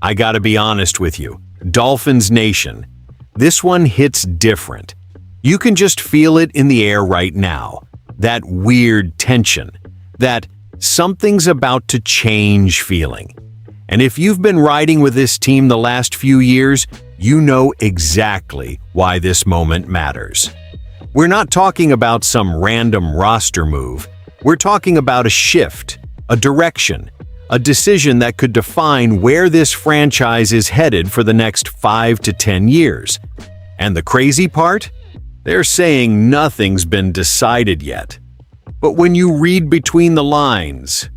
I gotta be honest with you, Dolphins Nation, this one hits different. You can just feel it in the air right now. That weird tension, that something's about to change feeling. And if you've been riding with this team the last few years, you know exactly why this moment matters. We're not talking about some random roster move. We're talking about a shift, a direction, a decision that could define where this franchise is headed for the next 5 to 10 years. And the crazy part? They're saying nothing's been decided yet. But when you read between the lines,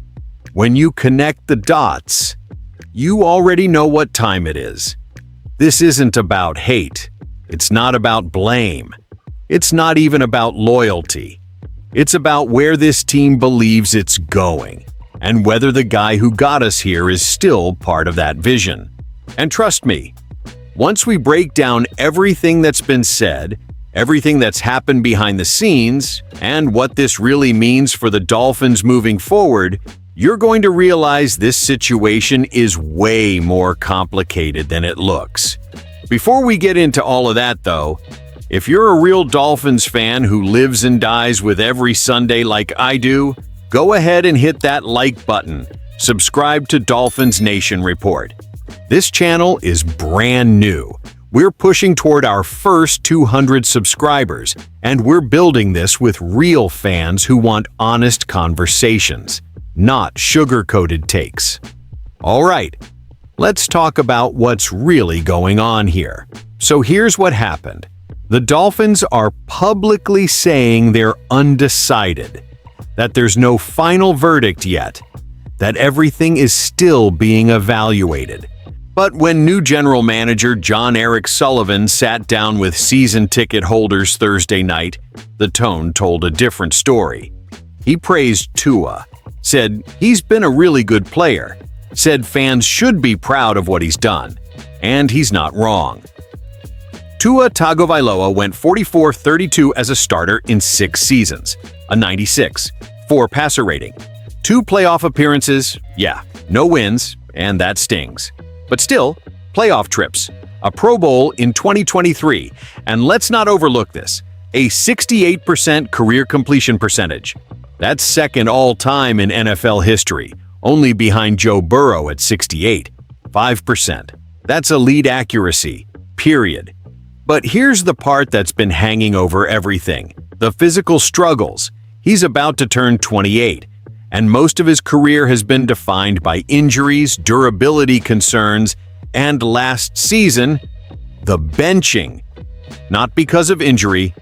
when you connect the dots, you already know what time it is. This isn't about hate. It's not about blame. It's not even about loyalty. It's about where this team believes it's going, and whether the guy who got us here is still part of that vision. And trust me, once we break down everything that's been said, everything that's happened behind the scenes, and what this really means for the Dolphins moving forward, you're going to realize this situation is way more complicated than it looks. Before we get into all of that, though, if you're a real Dolphins fan who lives and dies with every Sunday like I do, go ahead and hit that like button. Subscribe to Dolphins Nation Report. This channel is brand new. We're pushing toward our first 200 subscribers, and we're building this with real fans who want honest conversations, not sugar-coated takes. All right, let's talk about what's really going on here. So here's what happened. The Dolphins are publicly saying they're undecided, that there's no final verdict yet, that everything is still being evaluated. But when new general manager John Eric Sullivan sat down with season ticket holders Thursday night, the tone told a different story. He praised Tua, said he's been a really good player, said fans should be proud of what he's done, and he's not wrong. Tua Tagovailoa went 44-32 as a starter in 6 seasons, a 96, 4 passer rating, 2 playoff appearances, no wins, and that stings. But still, playoff trips, a Pro Bowl in 2023, and let's not overlook this, a 68% career completion percentage. That's second all-time in NFL history, only behind Joe Burrow at 68.5%. That's elite accuracy, period. But here's the part that's been hanging over everything, the physical struggles. He's about to turn 28, and most of his career has been defined by injuries, durability concerns, and last season, the benching. Not because of injury,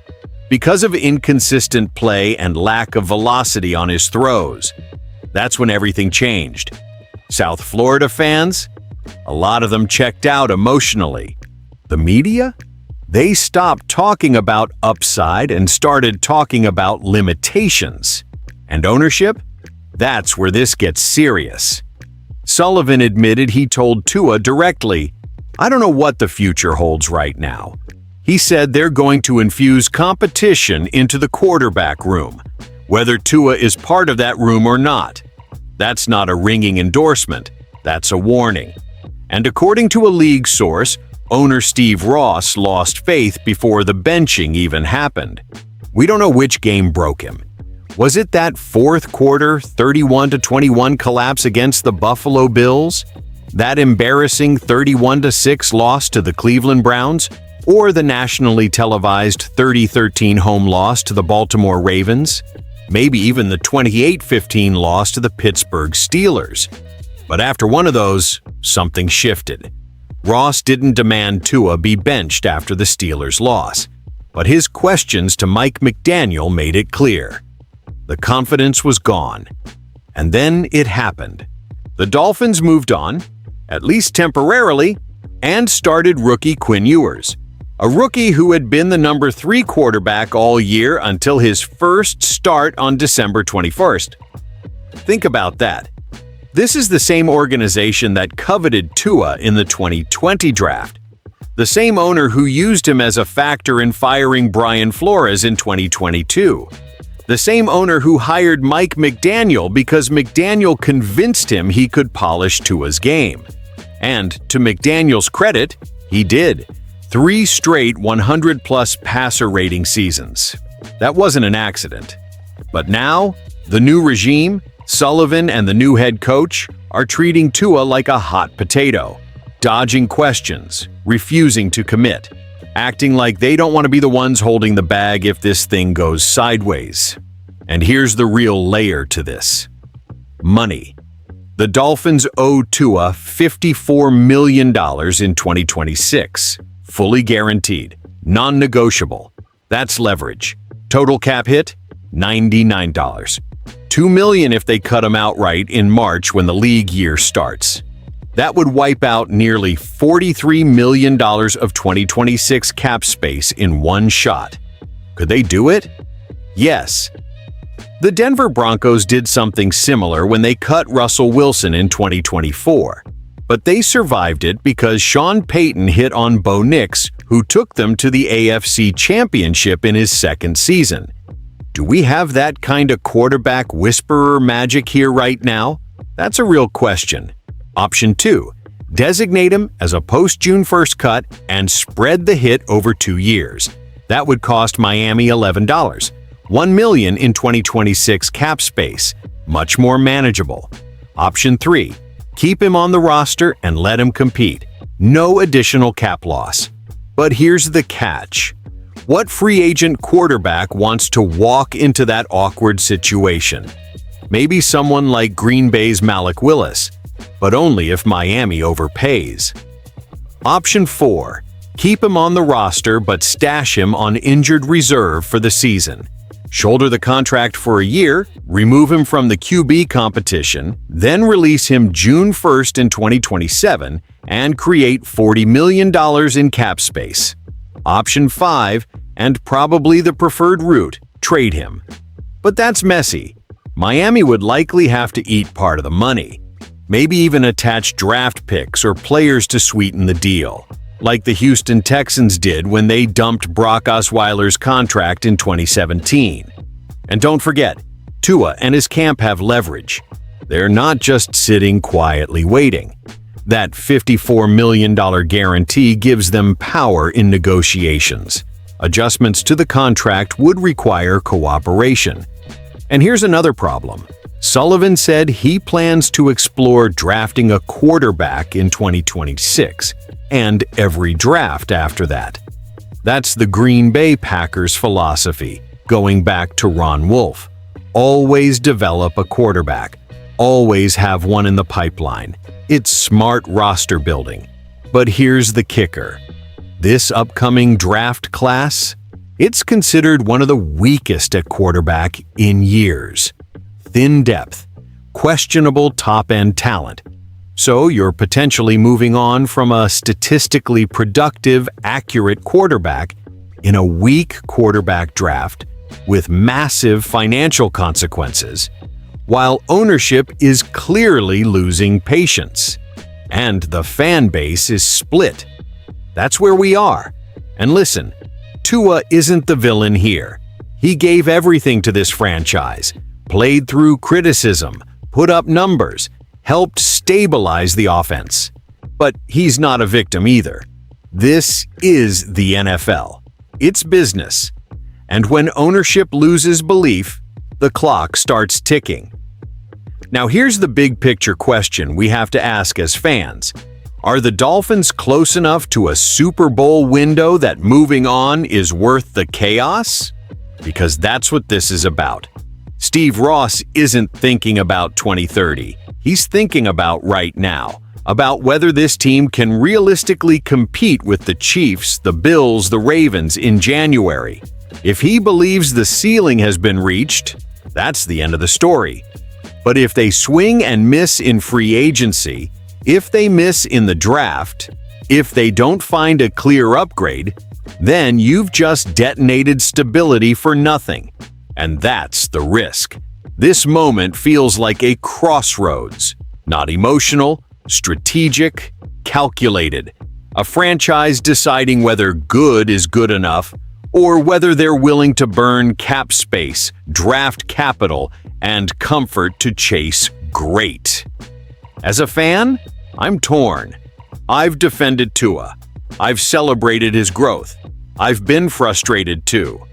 because of inconsistent play and lack of velocity on his throws. That's when everything changed. South Florida fans? A lot of them checked out emotionally. The media? They stopped talking about upside and started talking about limitations. And ownership? That's where this gets serious. Sullivan admitted he told Tua directly, "I don't know what the future holds right now." He said they're going to infuse competition into the quarterback room, whether Tua is part of that room or not. That's not a ringing endorsement, that's a warning. And according to a league source, owner Steve Ross lost faith before the benching even happened. We don't know which game broke him. Was it that fourth quarter 31-21 collapse against the Buffalo Bills? That embarrassing 31-6 loss to the Cleveland Browns? Or the nationally televised 30-13 home loss to the Baltimore Ravens? Maybe even the 28-15 loss to the Pittsburgh Steelers. But after one of those, something shifted. Ross didn't demand Tua be benched after the Steelers' loss, but his questions to Mike McDaniel made it clear. The confidence was gone. And then it happened. The Dolphins moved on, at least temporarily, and started rookie Quinn Ewers, a rookie who had been the number 3 quarterback all year until his first start on December 21st. Think about that. This is the same organization that coveted Tua in the 2020 draft, the same owner who used him as a factor in firing Brian Flores in 2022, the same owner who hired Mike McDaniel because McDaniel convinced him he could polish Tua's game. And to McDaniel's credit, he did. 3 straight 100-plus passer rating seasons. That wasn't an accident. But now, the new regime, Sullivan and the new head coach, are treating Tua like a hot potato, dodging questions, refusing to commit, acting like they don't want to be the ones holding the bag if this thing goes sideways. And here's the real layer to this. Money. The Dolphins owe Tua $54 million in 2026, fully guaranteed, non-negotiable. That's leverage. Total cap hit, $99. $2 million if they cut him outright in March when the league year starts. That would wipe out nearly $43 million of 2026 cap space in one shot. Could they do it? Yes. The Denver Broncos did something similar when they cut Russell Wilson in 2024, but they survived it because Sean Payton hit on Bo Nix, who took them to the AFC Championship in his second season. Do we have that kind of quarterback whisperer magic here right now? That's a real question. Option 2, designate him as a post-June 1st cut and spread the hit over 2 years. That would cost Miami $11. $1 million in 2026 cap space, much more manageable. Option 3, keep him on the roster and let him compete. No additional cap loss. But here's the catch. What free agent quarterback wants to walk into that awkward situation? Maybe someone like Green Bay's Malik Willis, but only if Miami overpays. Option 4, keep him on the roster but stash him on injured reserve for the season. Shoulder the contract for a year, remove him from the QB competition, then release him June 1st in 2027 and create $40 million in cap space. Option 5, and probably the preferred route, trade him. But that's messy. Miami would likely have to eat part of the money. Maybe even attach draft picks or players to sweeten the deal, like the Houston Texans did when they dumped Brock Osweiler's contract in 2017. And don't forget, Tua and his camp have leverage. They're not just sitting quietly waiting. That $54 million guarantee gives them power in negotiations. Adjustments to the contract would require cooperation. And here's another problem. Sullivan said he plans to explore drafting a quarterback in 2026 and every draft after that. That's the Green Bay Packers philosophy, going back to Ron Wolf. Always develop a quarterback. Always have one in the pipeline. It's smart roster building. But here's the kicker. This upcoming draft class, it's considered one of the weakest at quarterback in years. Thin depth, questionable top-end talent. So you're potentially moving on from a statistically productive, accurate quarterback in a weak quarterback draft with massive financial consequences, while ownership is clearly losing patience. And the fan base is split. That's where we are. And listen, Tua isn't the villain here. He gave everything to this franchise, played through criticism, put up numbers, helped stabilize the offense. But he's not a victim either. This is the NFL. It's business. And when ownership loses belief, the clock starts ticking. Now here's the big picture question we have to ask as fans. Are the Dolphins close enough to a Super Bowl window that moving on is worth the chaos? Because that's what this is about. Steve Ross isn't thinking about 2030. He's thinking about right now, about whether this team can realistically compete with the Chiefs, the Bills, the Ravens in January. If he believes the ceiling has been reached, that's the end of the story. But if they swing and miss in free agency, if they miss in the draft, if they don't find a clear upgrade, then you've just detonated stability for nothing. And that's the risk. This moment feels like a crossroads, not emotional, strategic, calculated. A franchise deciding whether good is good enough or whether they're willing to burn cap space, draft capital, and comfort to chase great. As a fan, I'm torn. I've defended Tua. I've celebrated his growth. I've been frustrated too.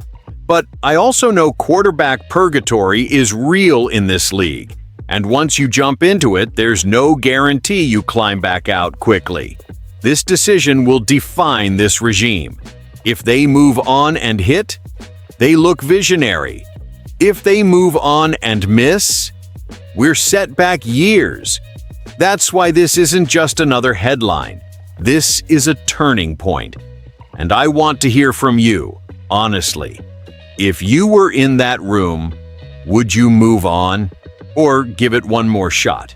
But I also know quarterback purgatory is real in this league. And once you jump into it, there's no guarantee you climb back out quickly. This decision will define this regime. If they move on and hit, they look visionary. If they move on and miss, we're set back years. That's why this isn't just another headline. This is a turning point. And I want to hear from you, honestly. If you were in that room, would you move on or give it one more shot?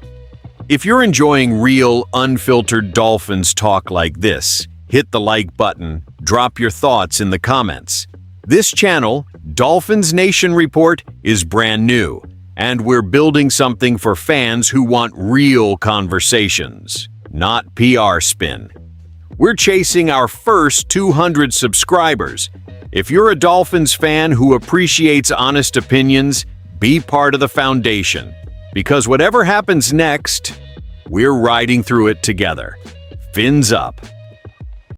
If you're enjoying real, unfiltered Dolphins talk like this, hit the like button, drop your thoughts in the comments. This channel, Dolphins Nation Report, is brand new, and we're building something for fans who want real conversations, not PR spin. We're chasing our first 200 subscribers. If you're a Dolphins fan who appreciates honest opinions, be part of the foundation. Because whatever happens next, we're riding through it together. Fins up.